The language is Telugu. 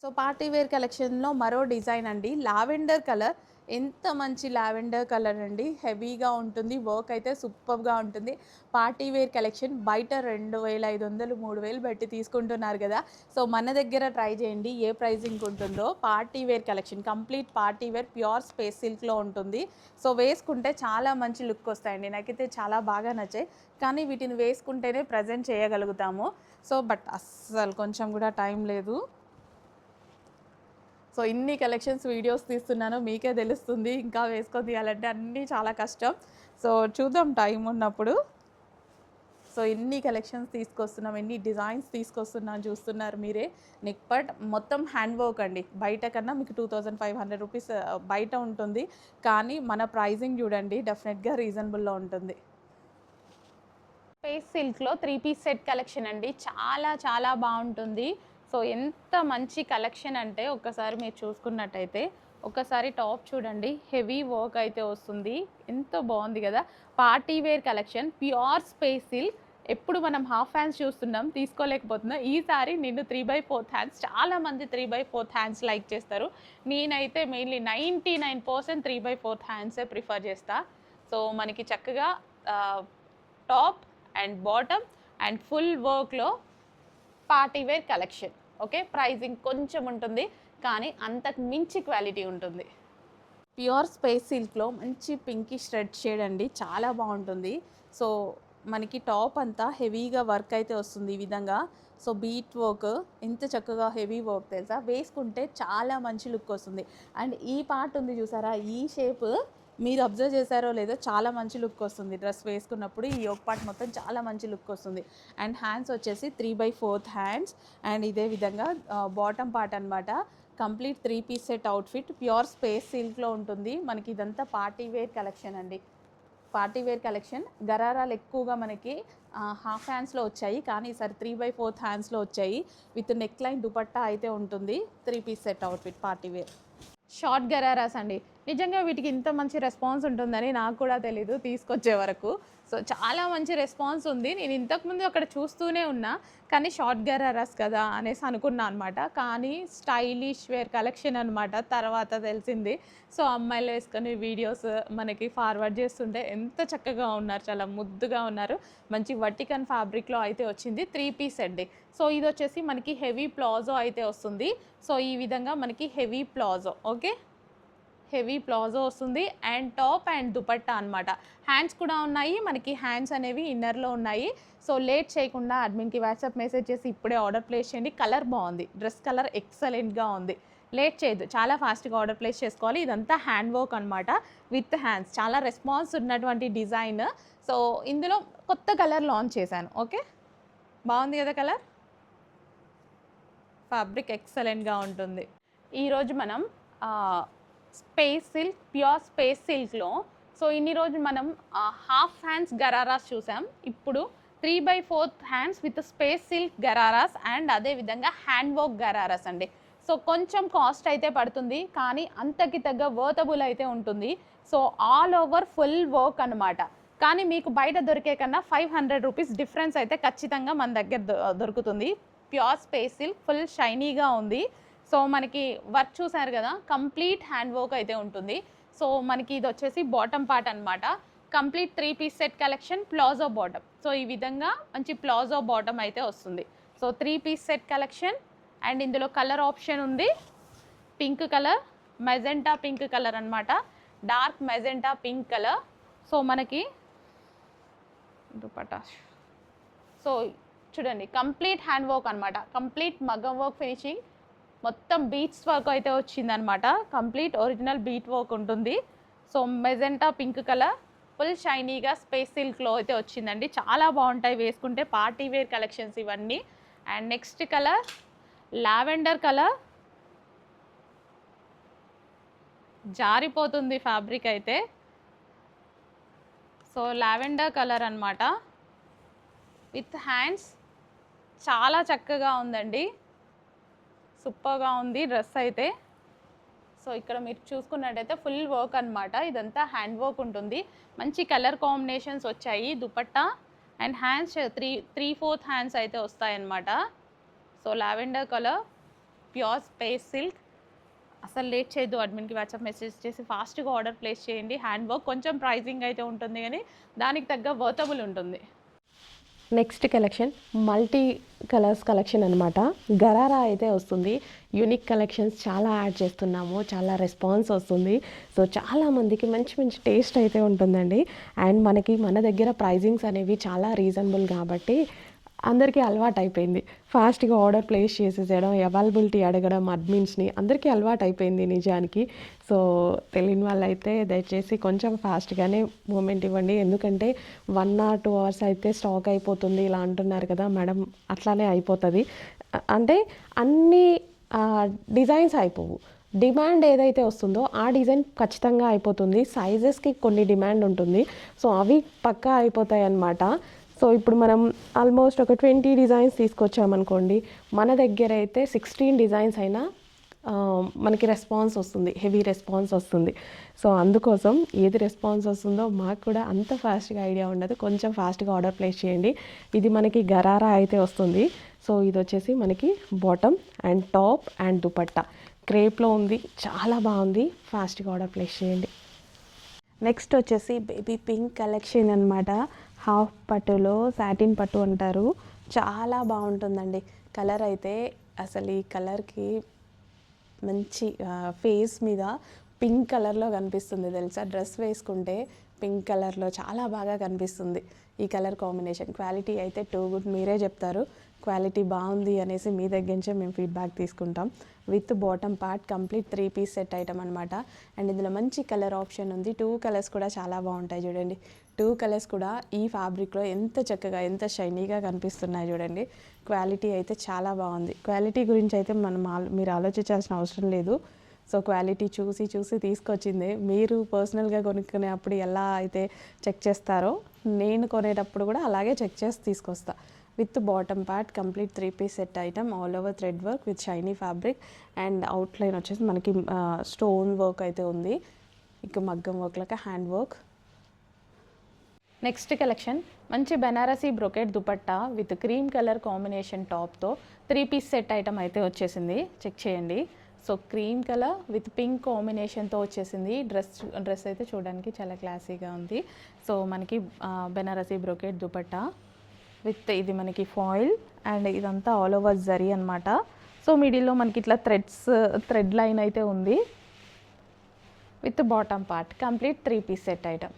సో పార్టీ వేర్ కలెక్షన్‌లో మరో డిజైన్ అండి. Lavender colour. ఎంత మంచి లావెండర్ కలర్ అండి. హెవీగా ఉంటుంది. వర్క్ అయితే సూపర్బ్‌గా ఉంటుంది. పార్టీ వేర్ కలెక్షన్ బయట 2500, 3000 పెట్టి తీసుకుంటున్నారు గదా! సో మన దగ్గర ట్రై చేయండి. ఏ ప్రైజింగ్ ఉంటుందో. Party wear collection complete party wear pure space సిల్క్‌లో ఉంటుంది. సో వేసుకుంటే చాలా మంచి లుక్ వస్తాయండి. నాకైతే చాలా బాగా నచ్చాయి. కానీ వీటిని వేసుకుంటేనే ప్రెజెంట్ చేయగలుగుతాము. సో బట్ అస్సలు కొంచెం కూడా టైం లేదు. సో ఇన్ని కలెక్షన్స్ వీడియోస్ తీస్తున్నాను, మీకే తెలుస్తుంది. ఇంకా వేసుకొని తీయాలంటే అన్నీ చాలా కష్టం. సో చూద్దాం టైం ఉన్నప్పుడు. సో ఎన్ని కలెక్షన్స్ తీసుకొస్తున్నాం, ఎన్ని డిజైన్స్ తీసుకొస్తున్నాను చూస్తున్నారు మీరే. నెక్ పార్ట్ మొత్తం హ్యాండ్ వర్క్ అండి. బయట కన్నా మీకు 2500 రూపీస్ బయట ఉంటుంది. కానీ మన ప్రైజింగ్ చూడండి డెఫినెట్గా రీజనబుల్లో ఉంటుంది. స్పేస్ సిల్క్లో 3 పీస్ సెట్ కలెక్షన్ అండి. చాలా చాలా బాగుంటుంది. సో ఎంత మంచి కలెక్షన్ అంటే ఒక్కసారి మీరు చూసుకున్నట్టయితే ఒకసారి టాప్ చూడండి. హెవీ వర్క్ అయితే వస్తుంది. ఎంతో బాగుంది కదా. Party wear collection pure space silk. ఎప్పుడు మనం హాఫ్ హ్యాండ్స్ చూస్తున్నాం, తీసుకోలేకపోతున్నాం. ఈసారి నేను 3/4 హ్యాండ్స్, చాలామంది 3/4 హ్యాండ్స్ లైక్ చేస్తారు. నేనైతే మెయిన్లీ 99% 3/4 హ్యాండ్సే ప్రిఫర్ చేస్తా. సో మనకి చక్కగా top and bottom and full వర్క్లో party wear collection. Okay, pricing కొంచెం ఉంటుంది కానీ అంతకు మించి క్వాలిటీ ఉంటుంది. ప్యూర్ స్పేస్ సిల్క్లో మంచి పింకిష్ రెడ్ షేడ్ అండి. చాలా బాగుంటుంది. సో మనకి టాప్ అంతా హెవీగా వర్క్ అయితే వస్తుంది ఈ విధంగా. సో బీట్ వర్క్ ఎంత చక్కగా హెవీ వర్క్ తెలుసా. వేసుకుంటే చాలా మంచి లుక్ వస్తుంది. అండ్ ఈ పార్ట్ ఉంది చూసారా, ఈ షేప్ మీరు అబ్జర్వ్ చేశారో లేదో చాలా మంచి లుక్ వస్తుంది. డ్రెస్ వేసుకున్నప్పుడు ఈ యోక్ పార్ట్ మొత్తం చాలా మంచి లుక్ వస్తుంది. అండ్ హ్యాండ్స్ వచ్చేసి 3/4 హ్యాండ్స్. అండ్ ఇదే విధంగా బాటమ్ పార్ట్ అనమాట. Complete 3 piece set outfit pure space సిల్క్లో ఉంటుంది. మనకి ఇదంతా పార్టీ వేర్ కలెక్షన్ అండి. Party wear collection. గరారాలు ఎక్కువగా మనకి హాఫ్ హ్యాండ్స్లో వచ్చాయి, కానీ ఈసారి 3/4 హ్యాండ్స్లో వచ్చాయి. విత్ నెక్ లైన్ దుపట్టా అయితే ఉంటుంది. 3 piece set outfit party wear. Short gararas అండి. నిజంగా వీటికి ఇంత మంచి రెస్పాన్స్ ఉంటుందని నాకు కూడా తెలీదు తీసుకొచ్చే వరకు. సో చాలా మంచి రెస్పాన్స్ ఉంది. నేను ఇంతకుముందు అక్కడ చూస్తూనే ఉన్నా, కానీ షార్ట్ గరారాస్ కదా అనేసి అనుకున్నా అనమాట. కానీ స్టైలిష్ వేర్ కలెక్షన్ అనమాట తర్వాత తెలిసింది. సో అమ్మాయిలు వేసుకొని వీడియోస్ మనకి ఫార్వర్డ్ చేస్తుంటే ఎంత చక్కగా ఉన్నారు, చాలా ముద్దుగా ఉన్నారు. మంచి వర్టికన్ ఫ్యాబ్రిక్లో అయితే వచ్చింది. 3 పీస్ అండి. సో ఇది వచ్చేసి మనకి హెవీ ప్లాజో అయితే వస్తుంది. సో ఈ విధంగా మనకి heavy palazzo. Okay, heavy palazzo వస్తుంది. అండ్ టాప్ అండ్ దుపట్టా అనమాట. హ్యాండ్స్ కూడా ఉన్నాయి మనకి. హ్యాండ్స్ అనేవి ఇన్నర్లో ఉన్నాయి. సో లేట్ చేయకుండా అడ్మిన్కి వాట్సాప్ మెసేజ్ చేసి ఇప్పుడే ఆర్డర్ ప్లేస్ చేయండి. కలర్ బాగుంది, డ్రెస్ కలర్ ఎక్సలెంట్గా ఉంది. లేట్ చేయొద్దు, చాలా ఫాస్ట్గా ఆర్డర్ ప్లేస్ చేసుకోవాలి. ఇదంతా హ్యాండ్ వర్క్ అనమాట విత్ హ్యాండ్స్. చాలా రెస్పాన్స్ ఉన్నటువంటి డిజైన్. సో ఇందులో కొత్త కలర్ లాంచ్ చేశాను. ఓకే, బాగుంది కదా కలర్. ఫ్యాబ్రిక్ ఎక్సలెంట్గా ఉంటుంది. ఈరోజు మనం స్పేస్ సిల్క్, ప్యూర్ స్పేస్ సిల్క్లో సో ఇన్ని రోజు మనం హాఫ్ హ్యాండ్స్ గరారాస్ చూసాం. ఇప్పుడు 3/4 hands with space silk ghararas and అదేవిధంగా హ్యాండ్ వర్క్ గరారాస్ అండి. సో కొంచెం కాస్ట్ అయితే పడుతుంది, కానీ అంతకి తగ్గ వర్తబుల్ అయితే ఉంటుంది. So all over full work అనమాట. కానీ మీకు బయట దొరికే కన్నా 500 రూపీస్ డిఫరెన్స్ అయితే ఖచ్చితంగా మన దగ్గర దొరుకుతుంది. ప్యూర్ స్పేస్ సిల్క్, ఫుల్ షైనీగా ఉంది. సో మనకి వర్క్ చూసారు కదా, కంప్లీట్ హ్యాండ్ వర్క్ అయితే ఉంటుంది. సో మనకి ఇది వచ్చేసి బాటమ్ పార్ట్ అనమాట. Complete 3 piece set collection, palazzo bottom. So ఈ విధంగా మంచి ప్లాజో బాటమ్ అయితే వస్తుంది. So 3 piece set collection. And ఇందులో కలర్ ఆప్షన్ ఉంది. Pink colour, magenta pink colour అనమాట. Dark magenta pink colour. So మనకి దుపట్టా సో చూడండి, కంప్లీట్ హ్యాండ్ వర్క్ అనమాట. కంప్లీట్ మగ్గం వర్క్ ఫినిషింగ్, మొత్తం బీట్స్ వర్క్ అయితే వచ్చిందనమాట. కంప్లీట్ ఒరిజినల్ బీట్ వర్క్ ఉంటుంది. So magenta pink colour, full షైనీగా స్పేస్ సిల్క్లో అయితే వచ్చిందండి. చాలా బాగుంటాయి వేసుకుంటే. పార్టీ వేర్ కలెక్షన్స్ ఇవన్నీ. And next colour lavender colour. జారిపోతుంది ఫ్యాబ్రిక్ అయితే. సో లావెండర్ కలర్ అనమాట విత్ హ్యాండ్స్. చాలా చక్కగా ఉందండి, సూపర్గా ఉంది డ్రెస్ అయితే. సో ఇక్కడ మీరు చూసుకున్నట్టయితే ఫుల్ వర్క్ అనమాట. ఇదంతా హ్యాండ్ వర్క్ ఉంటుంది. మంచి కలర్ కాంబినేషన్స్ వచ్చాయి. దుపట్టా అండ్ హ్యాండ్స్ 3/4 హ్యాండ్స్ అయితే వస్తాయన్నమాట. So lavender colour pure space silk. అసలు లేట్ చేయొద్దు, అడ్మిన్కి వాట్సాప్ మెసేజ్ చేసి ఫాస్ట్గా ఆర్డర్ ప్లేస్ చేయండి. హ్యాండ్ వర్క్ కొంచెం ప్రైజింగ్ అయితే ఉంటుంది కానీ దానికి తగ్గ వర్తబుల్ ఉంటుంది. Next collection multi colours collection అనమాట. గరారా అయితే వస్తుంది. యూనిక్ కలెక్షన్స్ చాలా యాడ్ చేస్తున్నాము, చాలా రెస్పాన్స్ వస్తుంది. సో చాలామందికి మంచి మంచి టేస్ట్ అయితే ఉంటుందండి. అండ్ మన దగ్గర ప్రైజింగ్స్ అనేవి చాలా రీజనబుల్ కాబట్టి అందరికీ అలవాటు అయిపోయింది. ఫాస్ట్గా ఆర్డర్ ప్లేస్ చేసేసేయడం, అవైలబిలిటీ అడగడం అడ్మిన్స్ని, అందరికీ అలవాటు అయిపోయింది నిజానికి. సో తెలియని వాళ్ళైతే దయచేసి కొంచెం ఫాస్ట్గానే మూమెంట్ ఇవ్వండి. ఎందుకంటే 1 or 2 hours అయితే స్టాక్ అయిపోతుంది ఇలా అంటున్నారు కదా మేడం. అట్లానే అయిపోతుంది. అంటే అన్ని డిజైన్స్ అయిపోవు. డిమాండ్ ఏదైతే వస్తుందో ఆ డిజైన్ ఖచ్చితంగా అయిపోతుంది. సైజెస్కి కొన్ని డిమాండ్ ఉంటుంది. సో అవి పక్కా అయిపోతాయి అన్నమాట. సో ఇప్పుడు మనం ఆల్మోస్ట్ ఒక 20 డిజైన్స్ తీసుకొచ్చామనుకోండి, మన దగ్గర అయితే 16 డిజైన్స్ అయినా మనకి రెస్పాన్స్ వస్తుంది, హెవీ రెస్పాన్స్ వస్తుంది. సో అందుకోసం ఏది రెస్పాన్స్ వస్తుందో మాకు కూడా అంత ఫాస్ట్గా ఐడియా ఉండదు. కొంచెం ఫాస్ట్గా ఆర్డర్ ప్లేస్ చేయండి. ఇది మనకి గరారా అయితే వస్తుంది. సో ఇది వచ్చేసి మనకి bottom and top and dupatta క్రేప్లో ఉంది. చాలా బాగుంది. ఫాస్ట్గా ఆర్డర్ ప్లేస్ చేయండి. నెక్స్ట్ వచ్చేసి బేబీ పింక్ కలెక్షన్ అనమాట. హాఫ్ పట్టులో సాటిన్ పట్టు అంటారు. చాలా బాగుంటుందండి. కలర్ అయితే అసలు ఈ కలర్కి మంచి ఫేస్ మీద పింక్ కలర్లో కనిపిస్తుంది తెలుసా. డ్రెస్ వేసుకుంటే పింక్ కలర్లో చాలా బాగా కనిపిస్తుంది ఈ కలర్ కాంబినేషన్. క్వాలిటీ అయితే టూ గుడ్. మీరే చెప్తారు క్వాలిటీ బాగుంది అనేసి. మీ దగ్గర నుంచే మేము ఫీడ్బ్యాక్ తీసుకుంటాం. With bottom part complete 3 piece set item అనమాట. అండ్ ఇందులో మంచి కలర్ ఆప్షన్ ఉంది. 2 కలర్స్ కూడా చాలా బాగుంటాయి చూడండి. 2 కలర్స్ కూడా ఈ ఫ్యాబ్రిక్లో ఎంత చక్కగా ఎంత షైనీగా కనిపిస్తున్నాయి చూడండి. క్వాలిటీ అయితే చాలా బాగుంది. క్వాలిటీ గురించి అయితే మీరు ఆలోచించాల్సిన అవసరం లేదు. సో క్వాలిటీ చూసి తీసుకొచ్చింది. మీరు పర్సనల్గా కొనుక్కునేటప్పుడు ఎలా అయితే చెక్ చేస్తారో నేను కొనేటప్పుడు కూడా అలాగే చెక్ చేసి తీసుకొస్తా. With bottom part complete 3 piece set item, all over thread work with shiny fabric. And outline వచ్చేసి మనకి స్టోన్ వర్క్ అయితే ఉంది. ఇక మగ్గం వర్క్ లాగా హ్యాండ్ వర్క్. నెక్స్ట్ కలెక్షన్ మంచి Banarasi brocade dupatta with cream colour combination టాప్తో 3 పీస్ సెట్ ఐటమ్ అయితే వచ్చేసింది. చెక్ చేయండి. So cream colour with pink కాంబినేషన్తో వచ్చేసింది. డ్రెస్ అయితే చూడడానికి చాలా క్లాసీగా ఉంది. సో మనకి బెనారసీ బ్రొకెట్ దుపట్టా విత్ ఇది మనకి ఫాయిల్ అండ్ ఇదంతా ఆల్ ఓవర్ జరీ అనమాట. సో మిడిల్లో మనకి ఇట్లా థ్రెడ్ లైన్ అయితే ఉంది. With bottom part complete 3 piece set item.